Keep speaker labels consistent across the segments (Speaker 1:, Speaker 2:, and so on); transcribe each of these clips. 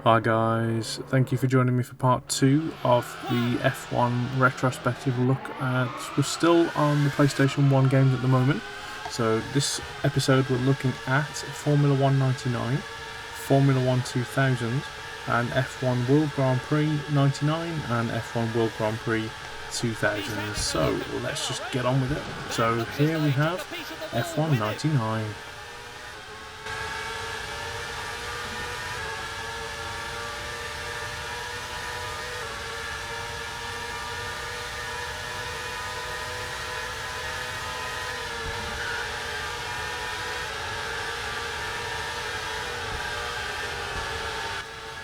Speaker 1: Hi guys, thank you for joining me for part 2 of the F1 retrospective look at... We're still on the PlayStation 1 games at the moment, so this episode we're looking at Formula 1 99, Formula 1 2000 and F1 World Grand Prix 99 and F1 World Grand Prix 2000. So let's just get on with it. So here we have F1 99.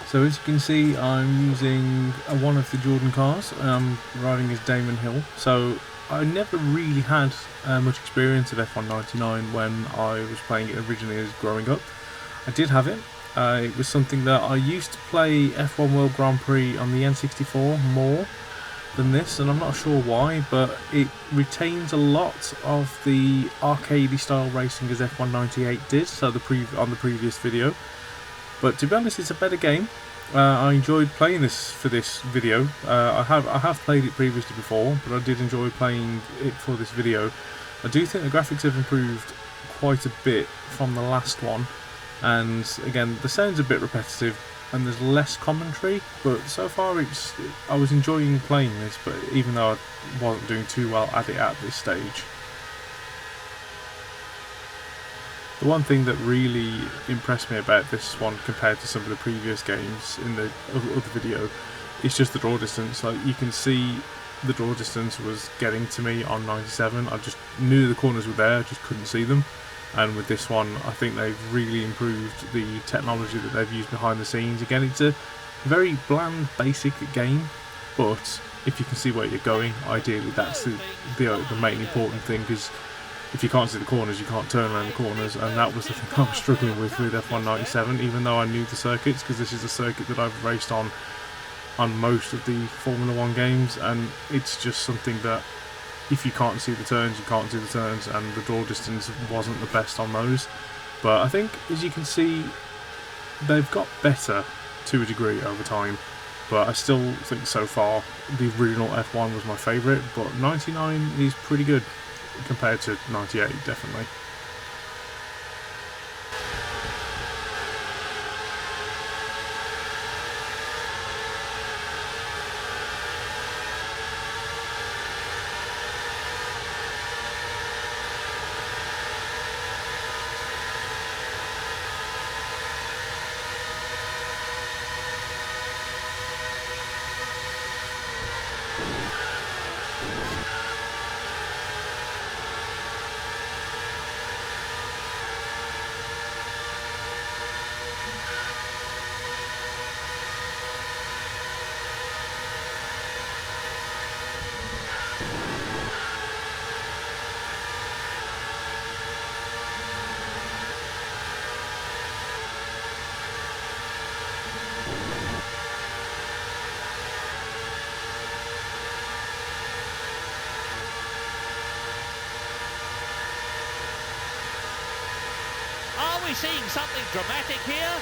Speaker 1: So as you can see, I'm using one of the Jordan cars. I'm riding as Damon Hill. So I never really had much experience of F1 99 when I was playing it originally as growing up. I did have it. It was something that I used to play F1 World Grand Prix on the N64 more than this, and I'm not sure why, but it retains a lot of the arcadey style racing as F1 98 did, so on the previous video. But to be honest, it's a better game. I enjoyed playing this for this video. I have played it previously before, but I did enjoy playing it for this video. I do think the graphics have improved quite a bit from the last one, and again the sound's a bit repetitive and there's less commentary, but so far I was enjoying playing this, but even though I wasn't doing too well at it at this stage. The one thing that really impressed me about this one compared to some of the previous games in the other video is just the draw distance. Like, you can see the draw distance was getting to me on 97. I just knew the corners were there, just couldn't see them. And with this one, I think they've really improved the technology that they've used behind the scenes. Again, it's a very bland, basic game, but if you can see where you're going, ideally that's the main important thing, because if you can't see the corners, you can't turn around the corners, and that was the thing I was struggling with F1 97, even though I knew the circuits, because this is a circuit that I've raced on most of the Formula 1 games, and it's just something that if you can't see the turns, you can't see the turns, and the draw distance wasn't the best on those. But I think, as you can see, they've got better to a degree over time, but I still think so far the original F1 was my favourite, but 99 is pretty good compared to 98, definitely.
Speaker 2: Are we seeing something dramatic here?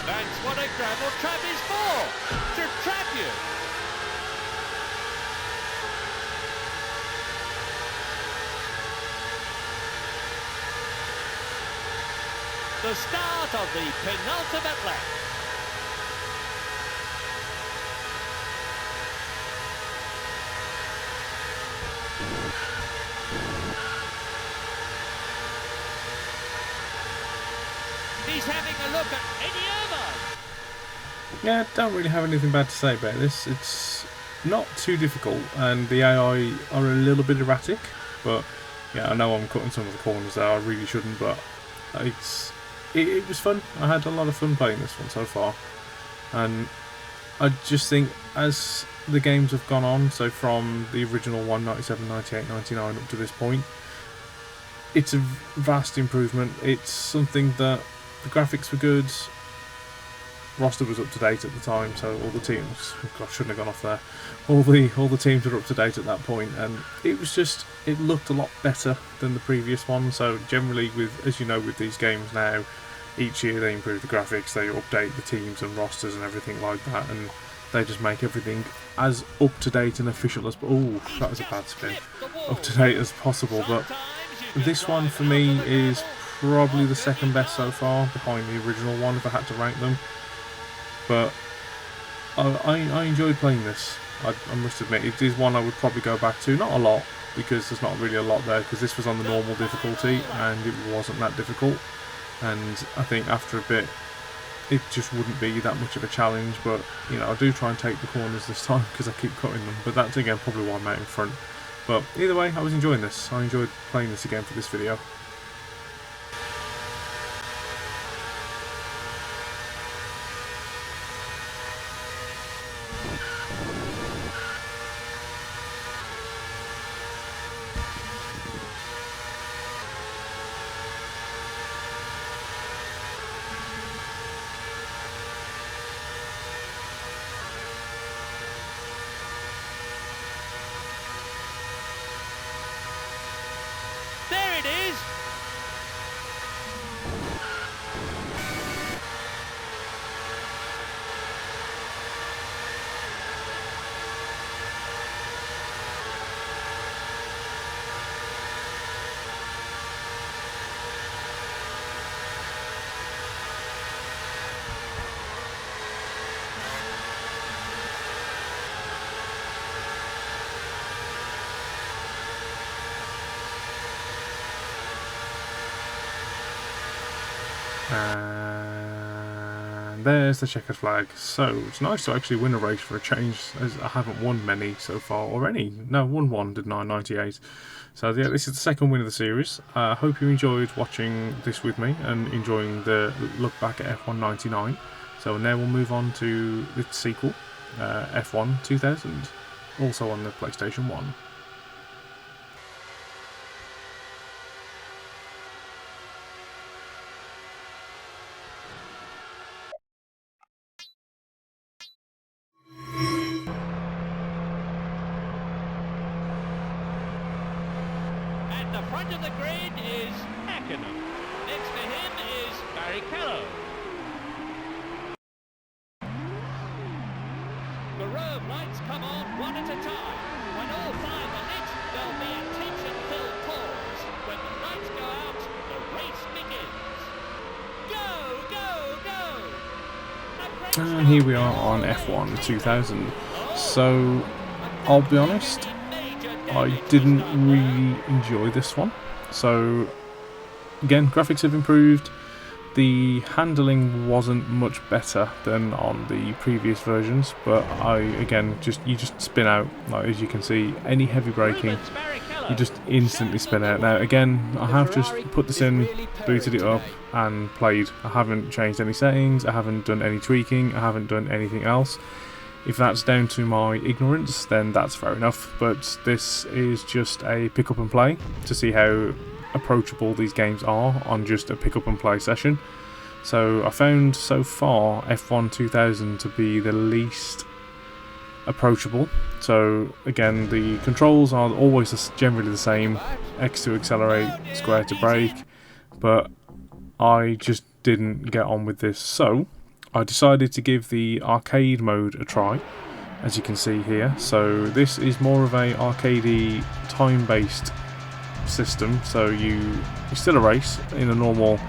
Speaker 2: That's what a gravel trap is for, to trap you. The start of the penultimate lap. He's having a look at Eddie Irvine.
Speaker 1: Yeah, don't really have anything bad to say about this. It's not too difficult, and the AI are a little bit erratic, but yeah, I know I'm cutting some of the corners there, I really shouldn't, but it was fun. I had a lot of fun playing this one so far, and I just think as the games have gone on, so from the original one, 97, 98, 99 up to this point, it's a vast improvement. It's something that the graphics were good, roster was up to date at the time, so all the teams, I shouldn't have gone off there, all the teams were up to date at that point, and it was just, it looked a lot better than the previous one. So generally, with, as you know, with these games now, each year they improve the graphics, they update the teams and rosters and everything like that, and they just make everything as up to date and official as, oh, that was a bad spin, up to date as possible. But this one for me is probably the second best so far, behind the original one if I had to rank them. But I enjoyed playing this. I must admit, it is one I would probably go back to. Not a lot, because there's not really a lot there, because this was on the normal difficulty and it wasn't that difficult. And I think after a bit, it just wouldn't be that much of a challenge. But, you know, I do try and take the corners this time because I keep cutting them. But that's, again, probably why I'm out in front. But either way, I was enjoying this. I enjoyed playing this again for this video.
Speaker 2: There it is!
Speaker 1: And there's the checkered flag. So it's nice to actually win a race for a change, as I haven't won many so far, or any. No, won one, didn't I? 98. So yeah, this is the second win of the series. I hope you enjoyed watching this with me and enjoying the look back at F1 99. So now we'll move on to the sequel, F1 2000, also on the PlayStation 1.
Speaker 2: At the front of the grid is Hackenen. Next to him is Barrichello. The row of lights come on one at a time. When all five are lit, there'll be a tension-filled pause. When the lights go out, the race begins. Go, go, go!
Speaker 1: And here we are on F1 2000. So, I'll be honest, I didn't really enjoy this one. So, again, graphics have improved. The handling wasn't much better than on the previous versions, but you just spin out. Like, as you can see, any heavy braking, you just instantly spin out. Now, again, I have just put this in, booted it up, and played. I haven't changed any settings, I haven't done any tweaking, I haven't done anything else. If that's down to my ignorance, then that's fair enough, but this is just a pick up and play to see how approachable these games are on just a pick up and play session. So I found so far F1 2000 to be the least approachable. So again, the controls are always generally the same: X to accelerate, square to brake, but I just didn't get on with this. So I decided to give the arcade mode a try, as you can see here. So this is more of a arcadey, time-based system. So you still a race in a normal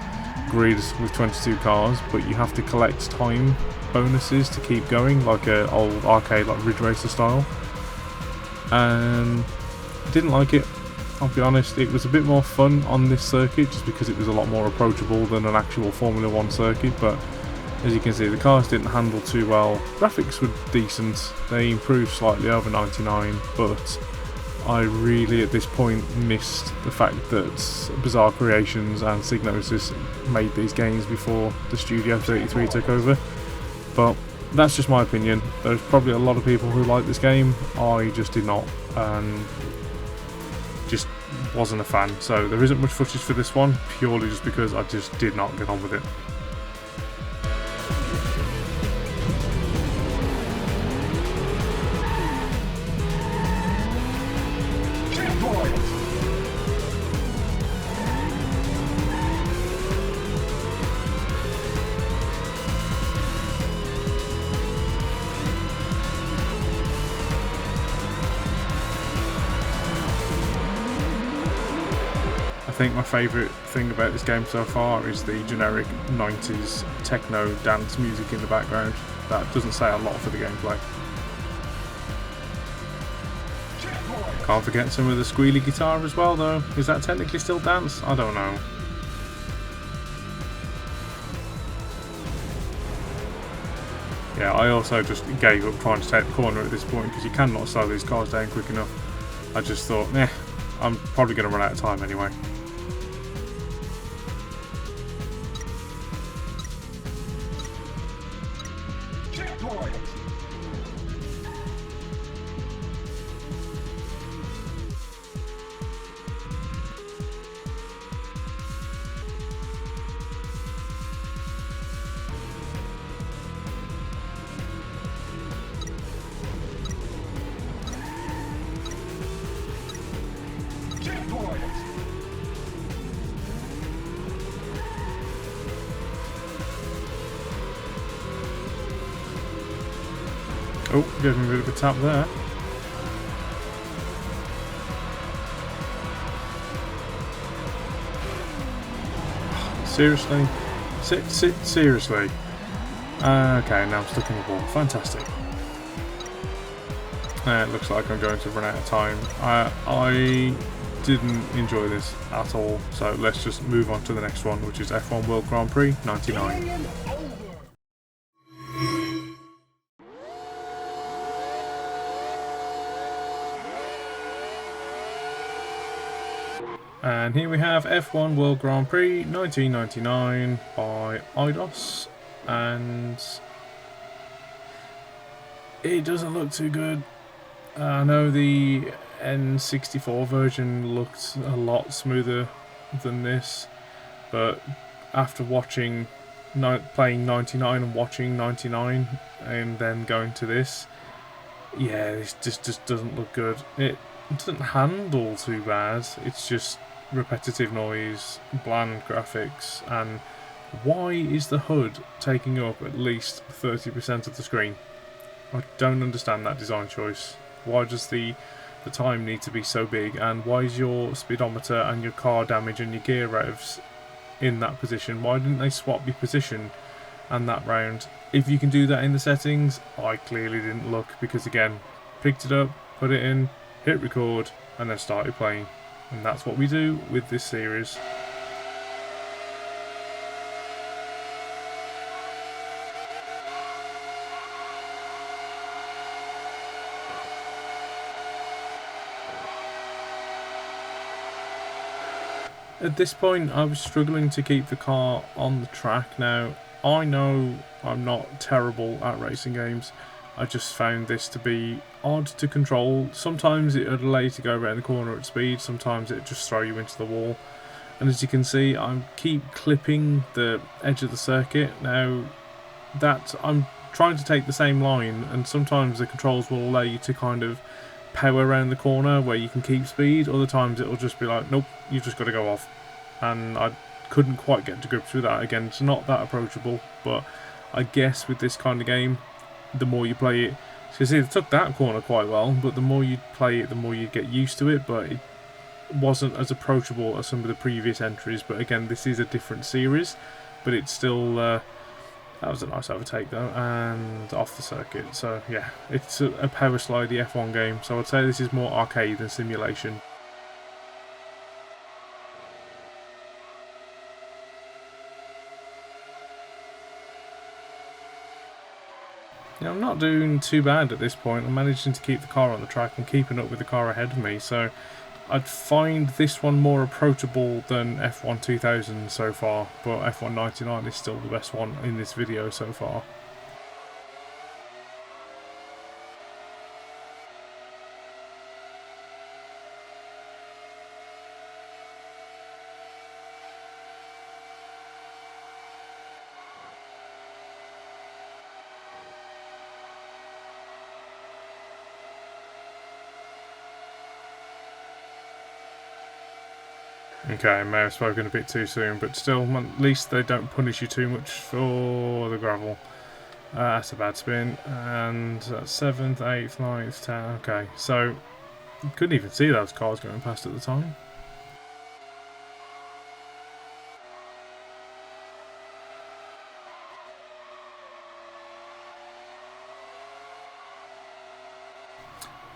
Speaker 1: grid with 22 cars, but you have to collect time bonuses to keep going, like a old arcade, like Ridge Racer style. And I didn't like it, I'll be honest. It was a bit more fun on this circuit just because it was a lot more approachable than an actual Formula 1 circuit, but as you can see, the cars didn't handle too well. Graphics were decent, they improved slightly over 99, but I really at this point missed the fact that Bizarre Creations and Psygnosis made these games before the Studio 33 took over. But that's just my opinion. There's probably a lot of people who like this game, I just did not. just wasn't a fan. So there isn't much footage for this one, purely just because I just did not get on with it. I think my favourite thing about this game so far is the generic 90s techno dance music in the background. That doesn't say a lot for the gameplay. Can't forget some of the squealy guitar as well though. Is that technically still dance? I don't know. Yeah, I also just gave up trying to take the corner at this point because you cannot slow these cars down quick enough. I just thought, I'm probably going to run out of time anyway. Oh, gave me a bit of a tap there. Seriously? Seriously? Okay, now I'm stuck in the wall. Fantastic. It looks like I'm going to run out of time. I didn't enjoy this at all, so let's just move on to the next one, which is F1 World Grand Prix 99. And here we have F1 World Grand Prix 1999 by Eidos, and it doesn't look too good. I know the N64 version looked a lot smoother than this, but after watching, playing 99 and watching 99 and then going to this, yeah, this just doesn't look good. It doesn't handle too bad, it's just repetitive noise, bland graphics, and why is the HUD taking up at least 30% of the screen? I don't understand that design choice. Why does the time need to be so big, and why is your speedometer and your car damage and your gear revs in that position? Why didn't they swap your position and that round? If you can do that in the settings, I clearly didn't look, because again, picked it up, put it in, hit record, and then started playing. And that's what we do with this series. At this point, I was struggling to keep the car on the track. Now, I know I'm not terrible at racing games. I just found this to be odd to control. Sometimes it would allow you to go around the corner at speed, sometimes it would just throw you into the wall. And as you can see, I keep clipping the edge of the circuit. Now, that I'm trying to take the same line, and sometimes the controls will allow you to kind of power around the corner where you can keep speed. Other times it'll just be like, nope, you've just got to go off. And I couldn't quite get to grips with that. Again, it's not that approachable, but I guess with this kind of game, the more you play it, so you see it took that corner quite well, but the more you play it, the more you get used to it. But it wasn't as approachable as some of the previous entries. But again, this is a different series, but it's still that was a nice overtake though, and off the circuit. So yeah, it's a power slidey F1 game, so I'd say this is more arcade than simulation. Yeah, I'm not doing too bad at this point. I'm managing to keep the car on the track and keeping up with the car ahead of me, so I'd find this one more approachable than F1 2000 so far, but F1 99 is still the best one in this video so far. Okay, I may have spoken a bit too soon, but still, at least they don't punish you too much for the gravel. That's a bad spin, and that's 7th, 8th, 9th, 10th. Okay, so couldn't even see those cars going past at the time.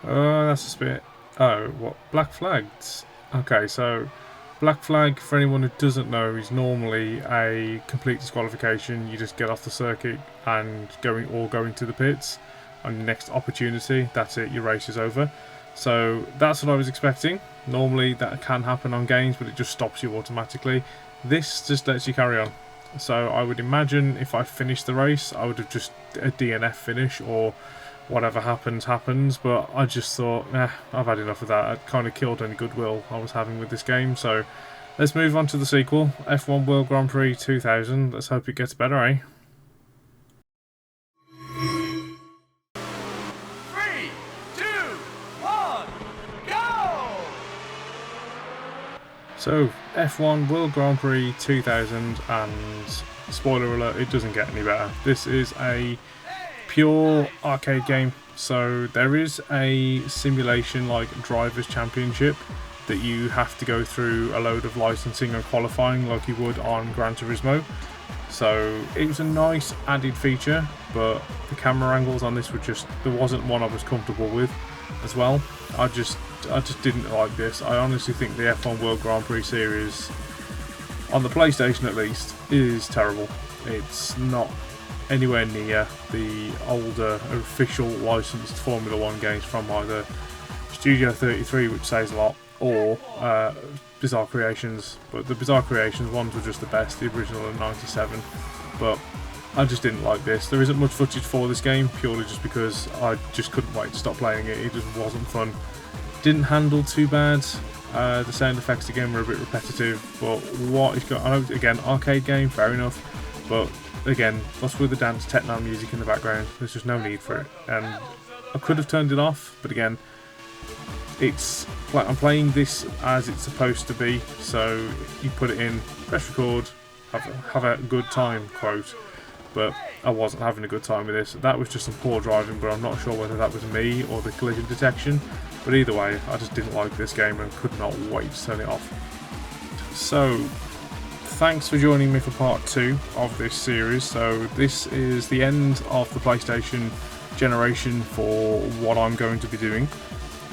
Speaker 1: That's a spit. Oh, what? Black flags. Okay, so black flag, for anyone who doesn't know, is normally a complete disqualification. You just get off the circuit and going to the pits on your next opportunity. That's it, your race is over. So that's what I was expecting. Normally that can happen on games, but it just stops you automatically. This just lets you carry on. So I would imagine if I finished the race, I would have just a DNF finish, or whatever happens, but I just thought, I've had enough of that. It kind of killed any goodwill I was having with this game. So let's move on to the sequel, F1 World Grand Prix 2000. Let's hope it gets better, eh?
Speaker 2: 3, 2, 1, go!
Speaker 1: So F1 World Grand Prix 2000, and spoiler alert, it doesn't get any better. This is a pure arcade game, so there is a simulation like Drivers' Championship that you have to go through a load of licensing and qualifying like you would on Gran Turismo. So it was a nice added feature, but the camera angles on this were there wasn't one I was comfortable with as well. I just didn't like this. I honestly think the F1 World Grand Prix series, on the PlayStation at least, is terrible. It's not anywhere near the older official licensed Formula 1 games from either Studio 33, which says a lot, or Bizarre Creations. But the Bizarre Creations ones were just the best, the original in '97. But I just didn't like this. There isn't much footage for this game, purely just because I just couldn't wait to stop playing it. It just wasn't fun. Didn't handle too bad. The sound effects again were a bit repetitive, but what it's got, I know, again, arcade game, fair enough, but again, what's with the dance techno music in the background? There's just no need for it, and I could have turned it off, but again, I'm playing this as it's supposed to be, so you put it in, press record, have a good time, quote. But I wasn't having a good time with this. That was just some poor driving, but I'm not sure whether that was me or the collision detection. But either way, I just didn't like this game and could not wait to turn it off. So, thanks for joining me for part 2 of this series. So this is the end of the PlayStation generation for what I'm going to be doing.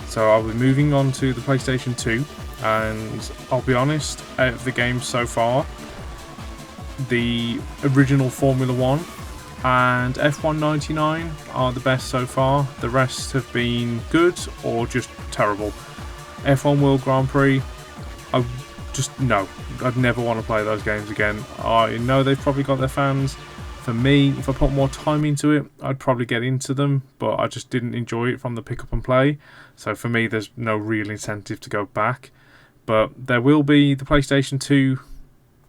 Speaker 1: So I'll be moving on to the PlayStation 2, and I'll be honest, out of the games so far, the original Formula 1 and F1 99 are the best so far. The rest have been good or just terrible. F1 World Grand Prix, I'd never want to play those games again. I know they've probably got their fans. For me, if I put more time into it, I'd probably get into them, but I just didn't enjoy it from the pick up and play. So for me, there's no real incentive to go back. But there will be the PlayStation 2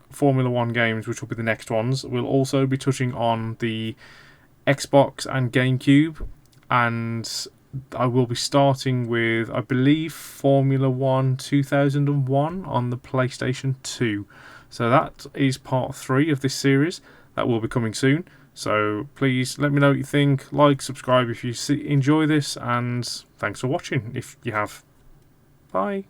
Speaker 1: Formula 1 games, which will be the next ones. We'll also be touching on the Xbox and GameCube, and I will be starting with, I believe, Formula 1 2001 on the PlayStation 2. So that is part 3 of this series. That will be coming soon. So please let me know what you think. Like, subscribe if you enjoy this, and thanks for watching if you have. Bye.